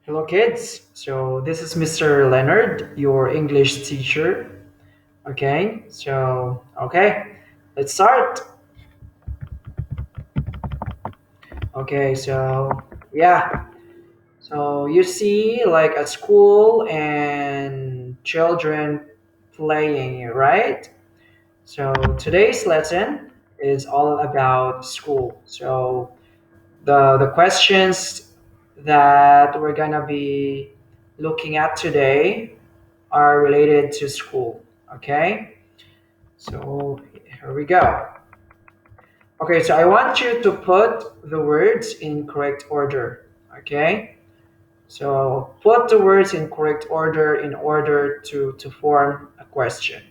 Hello, kids. So, this is Mr. Leonard, your English teacher. Okay, let's start. Okay, yeah. So, you see, like at school and children playing, right? So, today's lesson is all about school. So, the questions that we're gonna be looking at today are related to school. Okay, so here we go. Okay, so I want you to put the words in correct order. Okay, so put the words in correct order in order to form a question.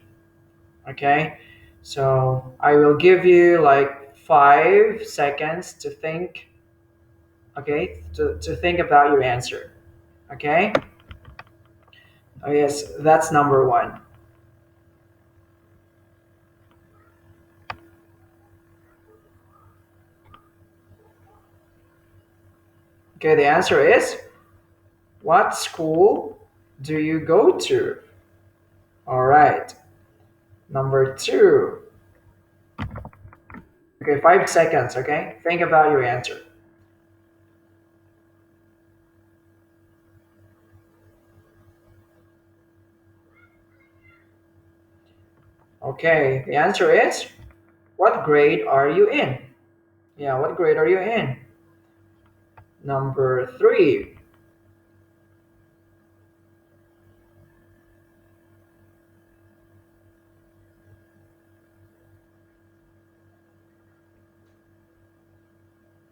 Okay, so I will give you like 5 seconds to think. Okay, to think about your answer. Okay, oh yes, that's number one. Okay, the answer is, what school do you go to? All right. Number two. Okay, 5 seconds. Okay, think about your answer. Okay, the answer is, what grade are you in? Yeah, what grade are you in? Number three.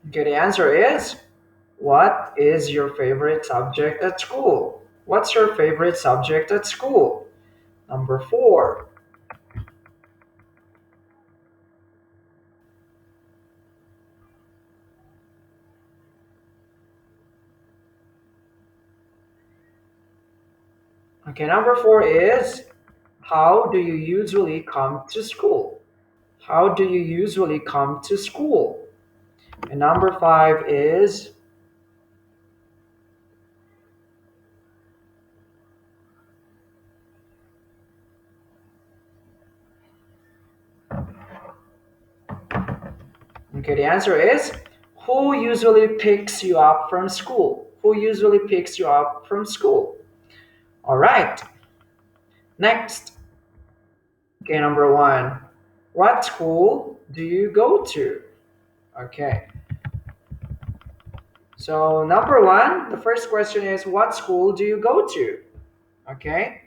Okay, the answer is, what is your favorite subject at school? What's your favorite subject at school? Number four. Okay, number four is, how do you usually come to school? How do you usually come to school? And number five is, okay, the answer is, who usually picks you up from school? Who usually picks you up from school? All right, next. Okay, number one, what school do you go to? Okay, so number one, the first question is, what school do you go to? Okay,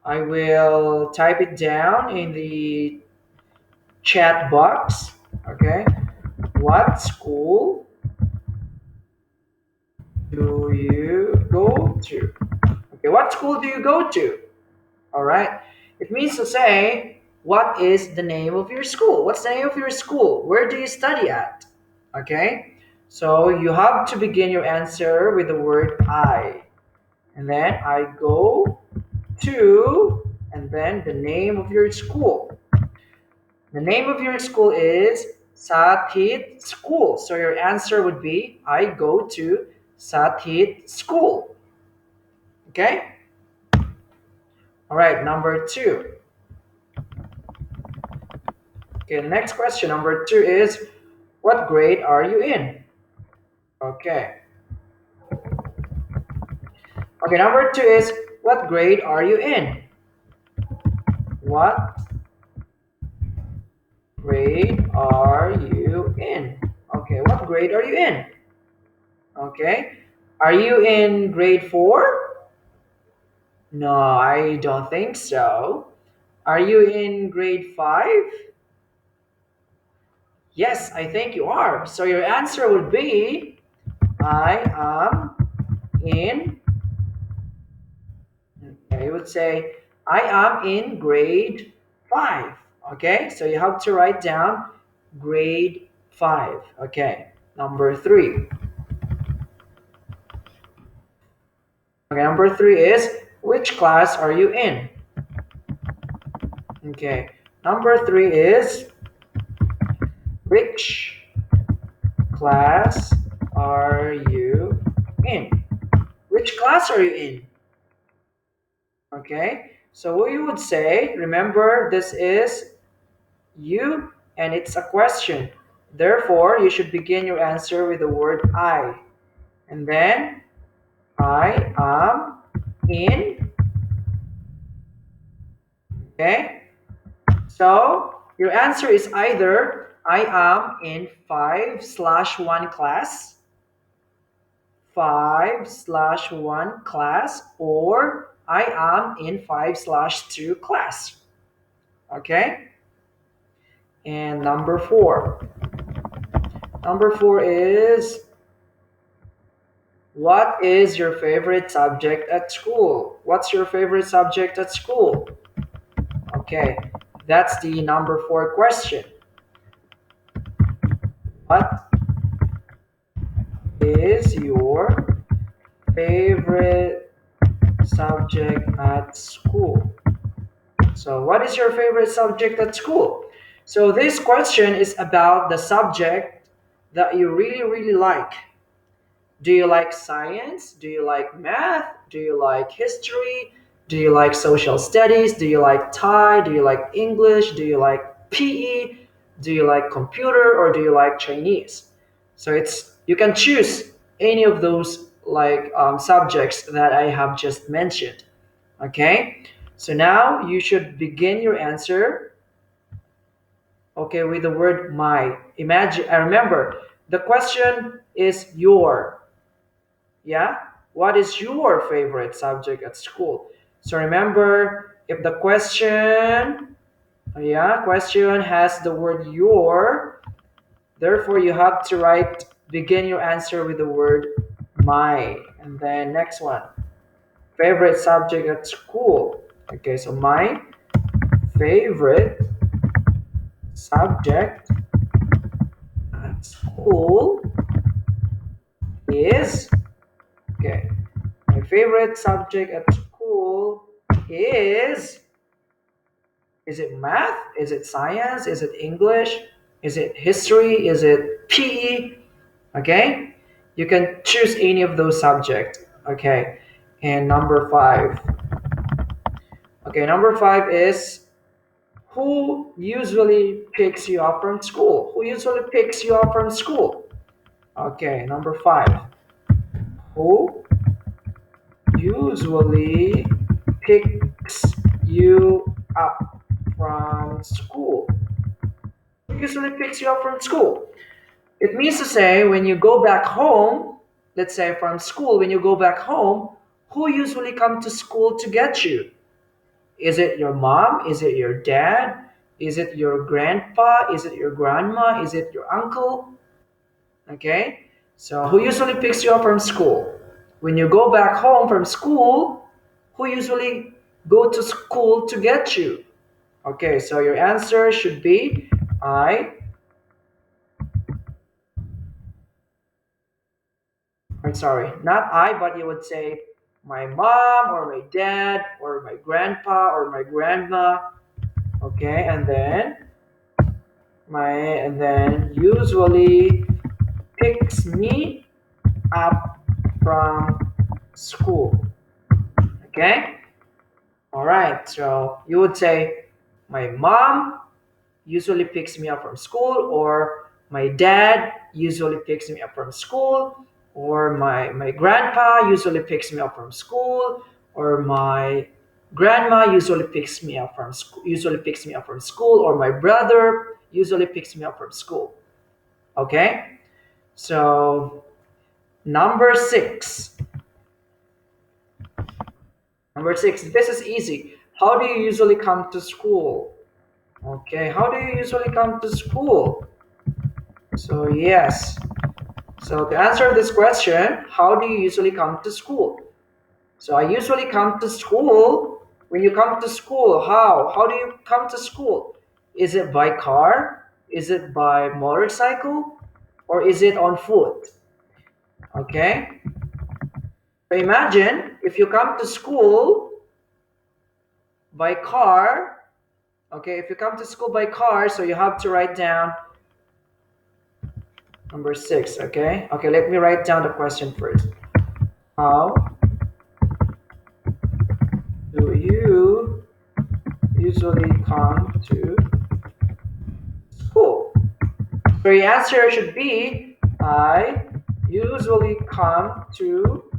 I will type it down in the chat box. Okay, what school do you go to? Okay, what school do you go to? All right, it means to say, what is the name of your school? What's the name of your school? Where do you study at? Okay, so you have to begin your answer with the word I, and then I go to, and then the name of your school. The name of your school is Sathit School. So your answer would be, I go to Sathit School. Okay? All right, number two. Okay, the next question, number two is, what grade are you in? Okay. Okay, number two is, what grade are you in? What grade are you in? Okay, what grade are you in? Okay. Are you in grade four? No, I don't think so. Are you in grade five? Yes, I think you are. So your answer would be, I am in, okay, you would say, I am in grade five. Okay, so you have to write down grade five. Okay, number three. Okay, number three is, which class are you in? Okay, number three is, which class are you in? Which class are you in? Okay, so what you would say, remember this is you and it's a question. Therefore, you should begin your answer with the word I. And then, I am in. Okay, so your answer is either I am in 5/1 class, 5/1 class, or I am in 5/2 class. Okay, and number four. Number four is, what is your favorite subject at school? What's your favorite subject at school? Okay, that's the number four question. What is your favorite subject at school? So, what is your favorite subject at school? So, this question is about the subject that you really, really like. Do you like science? Do you like math? Do you like history? Do you like social studies? Do you like Thai? Do you like English? Do you like PE? Do you like computer or do you like Chinese? So it's you can choose any of those like subjects that I have just mentioned. Okay, so now you should begin your answer. Okay, with the word my. Imagine. I remember the question is your. Yeah, what is your favorite subject at school? So remember, if the question, yeah, question has the word your, therefore you have to write, begin your answer with the word my. And then next one, favorite subject at school. Okay, so my favorite subject at school is, okay, my favorite subject at school is it math? Is it science? Is it English? Is it history? Is it PE? Okay? You can choose any of those subjects. Okay. And number five. Okay, number five is, who usually picks you up from school? Who usually picks you up from school? Okay, number five. Who usually picks you up from school? Usually picks you up from school. It means to say when you go back home, let's say from school, when you go back home, who usually come to school to get you? Is it your mom? Is it your dad? Is it your grandpa? Is it your grandma? Is it your uncle? Okay, so who usually picks you up from school? When you go back home from school, who usually go to school to get you? Okay, so your answer should be I. I'm sorry, not I, but you would say my mom or my dad or my grandpa or my grandma. Okay, and then usually picks me up from school. Okay, all right. So you would say my mom usually picks me up from school, or my dad usually picks me up from school, or my grandpa usually picks me up from school, or my grandma usually picks me up from school, or my brother usually picks me up from school. Okay, so number six. Number six, this is easy. How do you usually come to school? Okay, how do you usually come to school? So yes. So to answer this question, how do you usually come to school? So I usually come to school. When you come to school, how? How do you come to school? Is it by car? Is it by motorcycle? Or is it on foot? Okay. So imagine if you come to school by car. Okay, if you come to school by car, so you have to write down number six. Okay. Okay, let me write down the question first. How usually come to school? So your answer should be I usually come to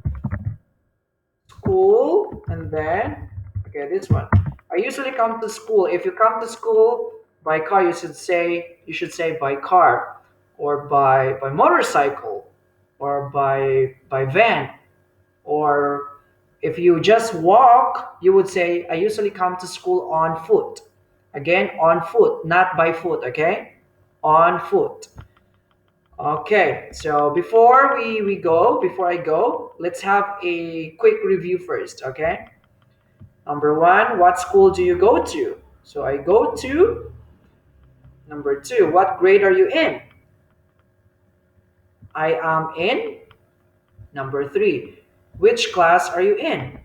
school and then okay this one. I usually come to school. If you come to school by car, you should say by car or by motorcycle or by van. Or if you just walk, you would say, I usually come to school on foot. Again, on foot, not by foot, okay? On foot. Okay, so before I go, let's have a quick review first, okay? Number one, what school do you go to? So I go to. Number two, what grade are you in? I am in. Number three, which class are you in?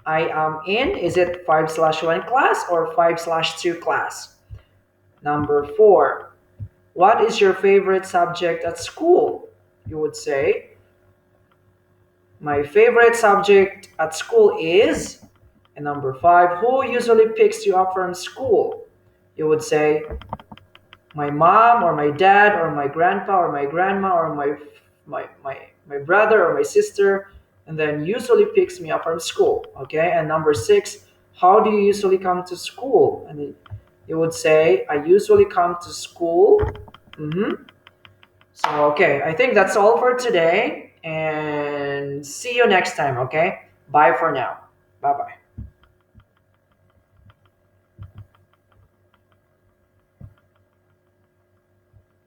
I am in, is it 5/1 class or 5/2 class? Number four, what is your favorite subject at school? You would say, my favorite subject at school is, and number five, who usually picks you up from school? You would say, my mom or my dad or my grandpa or my grandma or my brother or my sister, and then usually picks me up from school. Okay, and number six, how do you usually come to school? And you would say, I usually come to school. So okay, I think that's all for today, and see you next time. Okay, bye for now. Bye bye.